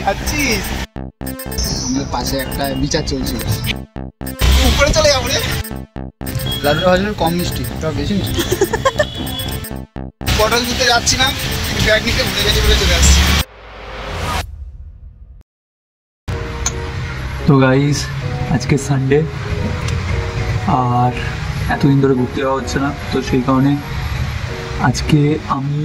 যাচ্ছিস? আমাদের পাশে একটা বিচার চলছিল, উপরে চলে যাবো রে। লাড্ডু ভাজলে কম মিষ্টি, ওটা বেশি মিষ্টি। পটল দিতে যাচ্ছি না, ব্যাগ নিতে ভুলে গেছি বলে চলে আসছি। তো গাইস, আজকে সানডে আর এতদিন ধরে ঘুরতে যাওয়া হচ্ছে না, তো সেই কারণে আজকে আমি,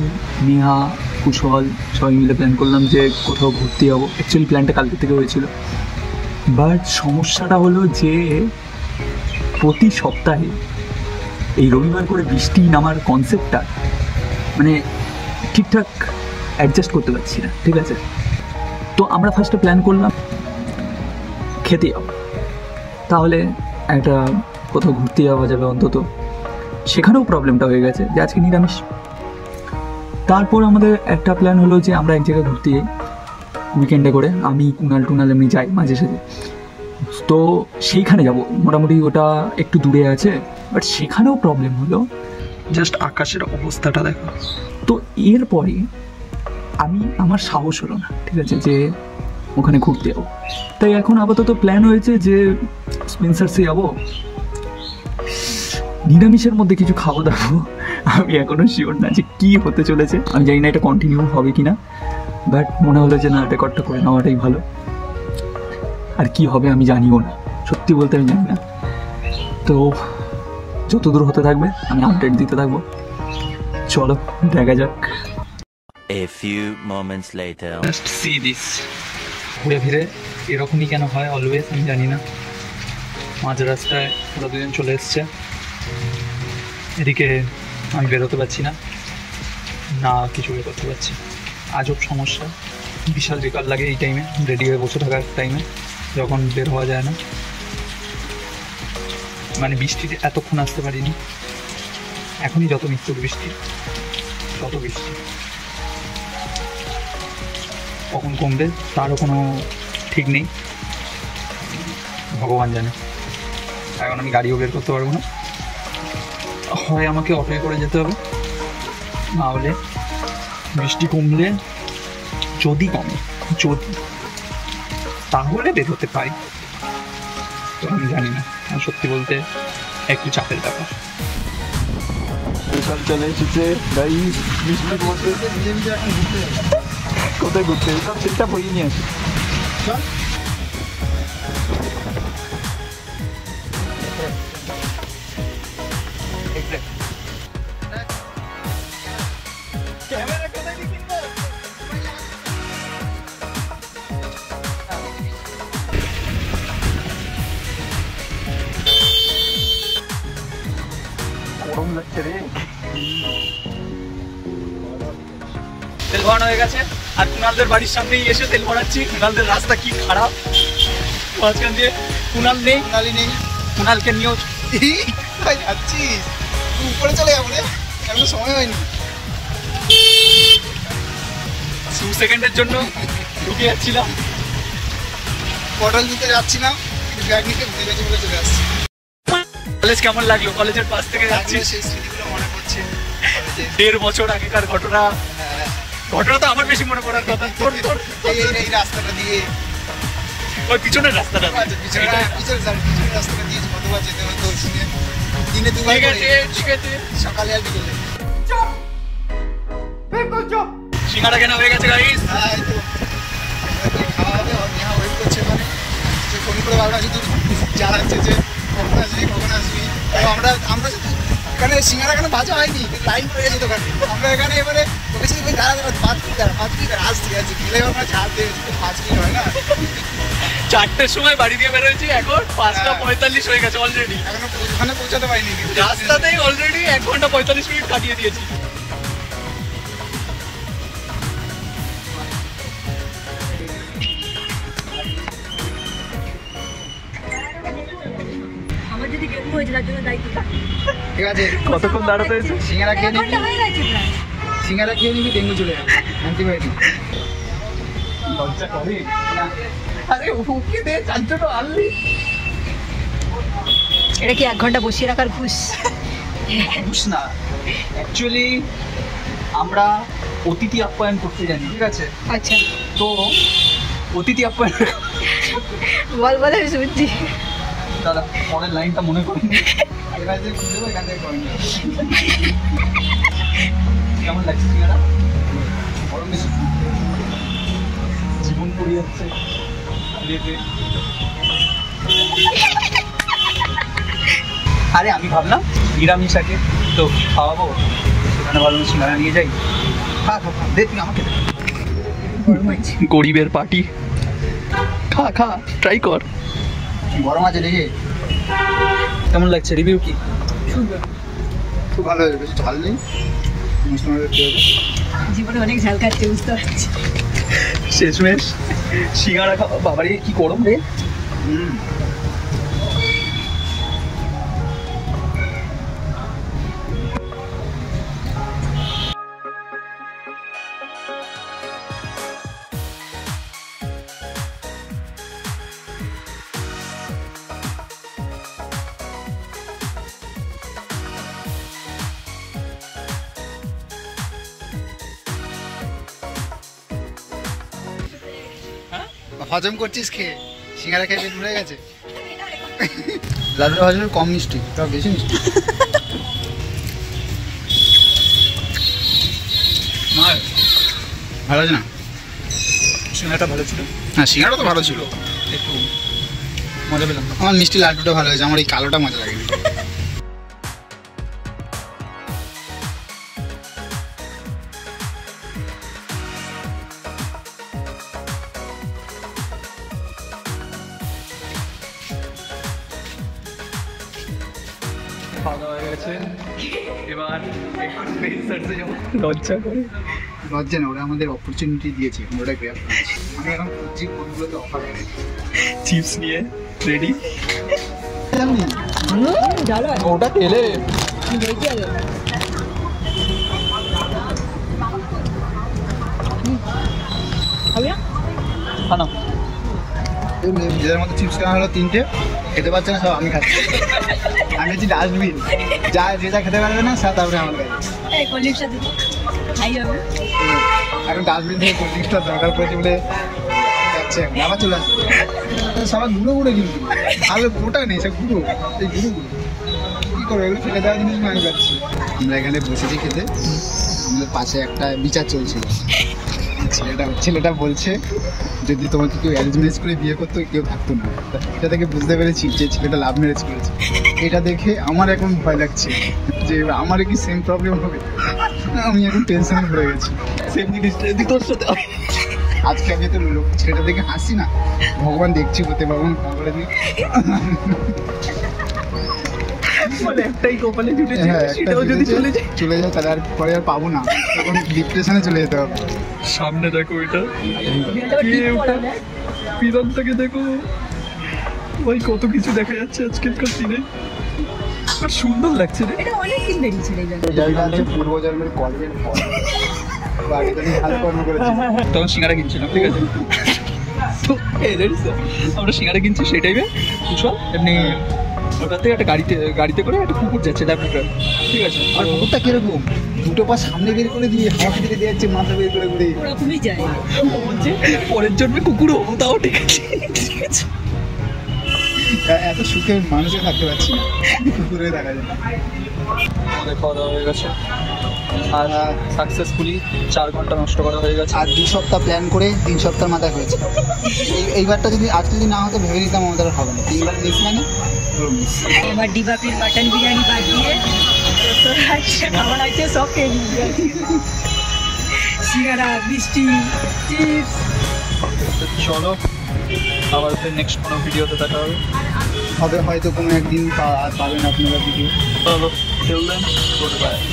নেহা, কুশল সবাই মিলে প্ল্যান করলাম যে কোথাও ঘুরতে যাবো। অ্যাকচুয়ালি প্ল্যানটা কালকে থেকে হয়েছিল, বাট সমস্যাটা হলো যে প্রতি সপ্তাহে এই রবিবার করে বৃষ্টি নামার কনসেপ্টটা মানে ঠিকঠাক অ্যাডজাস্ট করতে পারছি না। ঠিক আছে, তো আমরা ফার্স্টে প্ল্যান করলাম খেতে যাবো, তাহলে একটা কোথাও ঘুরতে যাওয়া যাবে অন্তত। সেখানেও প্রবলেমটা হয়ে গেছে যে আজকে নিরামিষ। তারপর আমাদের একটা প্ল্যান হলো যে আমরা এক জায়গায় ঘুরতে যাই উইকেন্ডে করে, আমি কুনাল এমনি যাই মাঝে সাঝে, তো সেইখানে যাব। মোটামুটি ওটা একটু দূরে আছে, বাট সেখানেও প্রবলেম হলো জাস্ট আকাশের অবস্থাটা দেখো। তো এরপরে আমার সাহস হলো না, ঠিক আছে, যে ওখানে ঘুরতে যাবো। তাই এখন আপাতত প্ল্যান হয়েছে যে স্পেন্সার্সে যাবো, নিরামিষের মধ্যে কিছু খাওয়া দাবো। আমি এখনো শিওর না যে কী হতে চলেছে, আমি জানি না এটা কন্টিনিউ হবে কিনা, বাট মনে হলো যে না, রেকর্ডটা করে নেওয়াটাই ভালো। আর কি হবে আমি জানিও না, সত্যি বলতে আমি জানি না। তো যত দূর হতে থাকবে আমি আপডেট দিতে থাকবো। চলো দেখা যাক। A few moments later. Just see this. ঘুরে ফিরে এরকমই কেন হয় অলওয়েজ আমি জানি না। মাঝ রাস্তায় ওরা দুজন চলে এসছে, এদিকে আমি বেরোতে পারছি না, না কিছু বের করতে পারছি। আজব সমস্যা, বিশাল বেকার লাগে এই টাইমে, রেডি হয়ে বসে থাকার টাইমে যখন বের হওয়া যায় না। মানে বৃষ্টিতে এতক্ষণ আসতে পারিনি, এখনই যত মৃত্যুর বৃষ্টি, তত বৃষ্টি কখন কমবে তারও কোনো ঠিক নেই, ভগবান জানে। এখন আমি গাড়িও বের করতে পারবো না, হয় আমাকে অটোয় করে যেতে হবে, না হলে বৃষ্টি কমলে, যদি কমে, যদি তাহলে বের হতে পারি, তো আমি জানি না। সত্যি বলতে একটু চাপের ব্যাপার। চলে এসেছে গাইস, বৃষ্টির মধ্যে কোথায় ঘুরতে সেটা বই নিয়ে আসি। গরম লাগছে রে। তেল ভরানো হয়ে গেছে, আর কুনালদের বাড়ির সামনেই এসে তেল ভরাচ্ছি। কুনালদের রাস্তা কি খারাপ, মাঝখান দিয়ে কুনাল নেই, কুনালকে নিয়েও যাচ্ছিস? উপরে চলে যাবো রে, এখনো সময় হয়নি। 2 সেকেন্ডের জন্য ঢুকে যাচ্ছিলাম, পটল দিতে যাচ্ছিলাম, ব্যাগ নিতে ভুলে গেছি বলে চলে আসছি। কলেজ কেমন লাগলো? কলেজের পাশ থেকে যাচ্ছি, সেই স্মৃতিগুলো মনে পড়ছে। 1.5 বছর আগেকার ঘটনা। ঘটনা তো আমার বেশি মনে পড়ার কথা। এই রাস্তাটা দিয়ে, ওই পিছনের রাস্তাটা, পিছনের রাস্তাটা দিয়ে কতবার যেতে হতো, দিনে দুবার করে, সকালে আর বিকেলে। সিঙ্গারা কেনা হয়ে গেছে গাইস। খাওয়া হবে, নেহা ওয়েট করছে, মানে সে ফোন করে বারবার শুধু জানাচ্ছে যে কখন আসবি। আমরা শুধু এখানে সিঙ্গারা কেন ভাজা হয়নি, লাইন পড়ে গেছে দোকানে। আমরা এখানে এবারে ওকে শুধু দাঁড়া 5 মিনিট আসছি গেলে আমরা ঝাড় দিয়ে 5 মিনিট হয় না। 4টের সময় বাড়ি দিয়ে বেরোয়েছি, এখন 5:45 হয়ে গেছে অলরেডি। এখনো ওখানে পৌঁছাতে পারিনি, রাস্তাতেই অলরেডি 1 ঘন্টা 45 মিনিট কাটিয়ে দিয়েছি। ঠিক আছে, কতক্ষণ দাঁড়াতে হয়েছে? সিঙ্গারা খেয়ে নিবি, সিঙ্গারা খেয়ে নিবি, ডেঙ্গু চলে যাবে, অ্যান্টিবায়োটিক। লজ্জা করে? আরে ওকে দে, চার জন্য আনলি। এটা কি 1 ঘন্টা বসিয়ে রাখার ঘুষ? ঘুষ না, অ্যাকচুয়ালি আমরা অতিথি আপ্যায়ন করতে জানি, ঠিক আছে? আচ্ছা, তো অতিথি আপ্যায়ন। বল বল আমি শুনছি। দাদা পরের লাইনটা মনে করি এবার যে খুঁজে দেবো এখান থেকে করেন কেমন লাগছে সিঙ্গারা? গরম বেশি, জীবন পড়ে যাচ্ছে লেপে। আরে আমি ভাবলাম নিরামিষ আছে তো খাওয়াবো, সেখানে ভাবলাম সিঙ্গারা নিয়ে যাই। খা খা খা, দে তুই আমাকে দে। গরম আছে। গরিবের পার্টি, খা খা, ট্রাই কর। গরম আছে দেখে কেমন লাগছে, রিভিউ কি? খুব ভালো হয়েছে, বেশি ঝাল নেই, মিষ্টি মশলা খেয়ে জীবনে অনেক ঝাল খাচ্ছে বুঝতে পারছি। শেষমেশ সিঙ্গারা খাওয়া। বাবারে কি গরম রে। হজম করছিস খেয়ে, সিঙ্গারা খেয়ে পেট ভরে গেছে। লাড্ডুটা হজম কম মিষ্টি, তাও বেশি মিষ্টি। ভালো আছে না? সিঙ্গারাটা ভালো ছিল, হ্যাঁ সিঙ্গারা তো ভালো ছিল, একটু মজা পেলাম। আমার মিষ্টি লাড্ডুটা ভালো হয়েছে, আমার এই কালোটা মজা লাগেনি। খাওয়া দাওয়া হয়ে গেছে, এবার একটু রিসার্চে যাবো। লজ্জা করে লজ্জা না, ওরা আমাদের অপরচুনিটি দিয়েছে, আমরা ওটা গ্র্যাব করেছি। আমি এখন খুঁজছি কোনগুলোতে অফার আছে। চিপস নিয়ে রেডি। ঝাল আছে। ওটা তেলে দেখি আগে। হবে না? খানা নিজেদের মতো চিপস কেনা হলো 3টে, খেতে পারছে না সব আমি খাচ্ছি। আমি হচ্ছি ডাস্টবিন, যা যে যা খেতে পারবে না সব তারপরে আমার কাছে। এই কোল্ড ড্রিঙ্কসটা দিবি। খাই হবে। এখন ডাস্টবিন থেকে কোল্ড ড্রিঙ্কসটা দরকার পড়েছে বলে যাচ্ছে, আবার চলে আসছে। সবাই গুঁড়ো গুঁড়ো কিন্তু, আগে ওটা নেই, সব গুঁড়ো, এই গুঁড়ো গুঁড়ো কী করবো, এগুলো ফেলে দেওয়ার জিনিস আমি পাচ্ছি। আমরা এখানে বসেছি খেতে, আমাদের পাশে একটা বিচার চলছিল। ছেলেটা বলছে যদি তোমাকে কেউ অ্যারেঞ্জ ম্যারেজ করে বিয়ে করতো কেউ থাকতো না। এটা থেকে বুঝতে পেরেছি যে ছেলেটা লাভ ম্যারেজ করেছে। এটা দেখে আমার এখন ভয় লাগছে যে আমার কি সেম প্রবলেম হবে, আমি এখন টেনশনে পড়ে গেছি। সেম জিনিসটা যদি তোর সাথে হয়। আজকে আমি তো ছেলেটা দেখে হাসি না, ভগবান দেখছি হতে পারবো না তারপরে মানে একটাই কপালে জুটেছে, হ্যাঁ সেটাও যদি চলে যায় তাহলে আর পরে আর পাবো না, তখন ডিপ্রেশনে চলে যেতে হবে। সামনে দেখো এটা ঠিক করে না? পিরানটাকে দেখো ভাই, কত কিছু দেখা যাচ্ছে আজকালকার দিনে, আর সুন্দর লাগছে রে। এটা অনেক দিন বেরিয়েছিল এই জায়গায়। এই জায়গাটা হচ্ছে পূর্বজন্মের কর্মের ফল, আগে তো আমি ভালো কর্ম করেছি। তখন সিঙ্গারা কিনছিলাম, ঠিক আছে। তো এই জানিস তো, আমরা সিঙ্গারা কিনছি সেই টাইমে কুশল এমনি ওটার থেকে একটা গাড়িতে করে একটা কুকুর যাচ্ছে ল্যাবরেটর, ঠিক আছে। আর কুকুরটা কিরকম, দুটো পা সামনে বের করে দিয়ে হাওয়া খেতে দিয়ে যাচ্ছে, মাথা বের করে করে। ওরকমই যায়। ও বলছে পরের জন্মে কুকুর হবো, তাও ঠিক আছে, ঠিক আছে। এত সুখে মানুষে থাকতে পারছি না, কুকুরে দেখা যায়। আমাদের খাওয়া দাওয়া হয়ে গেছে, আর সাকসেসফুলি 4 ঘন্টা নষ্ট করা হয়ে গেছে। আর 2 সপ্তাহ প্ল্যান করে 3 সপ্তাহ মাথায় হয়েছে। এইবারটা যদি আজকে যদি না হতো ভেবে নিতাম আমাদের আর হবে না, 3বার মিস মানে মিস। এবার ডিবাপির মাটন বিরিয়ানি বাদ দিয়ে খাবার আছে সব খেয়ে নিয়ে সিঙ্গারা, মিষ্টি, চিপস। চলো আবার নেক্সট কোনো ভিডিওতে দেখা হবে হয়তো কোনো একদিন আর পাবেন আপনারা ভিডিও। চলো, till then, goodbye.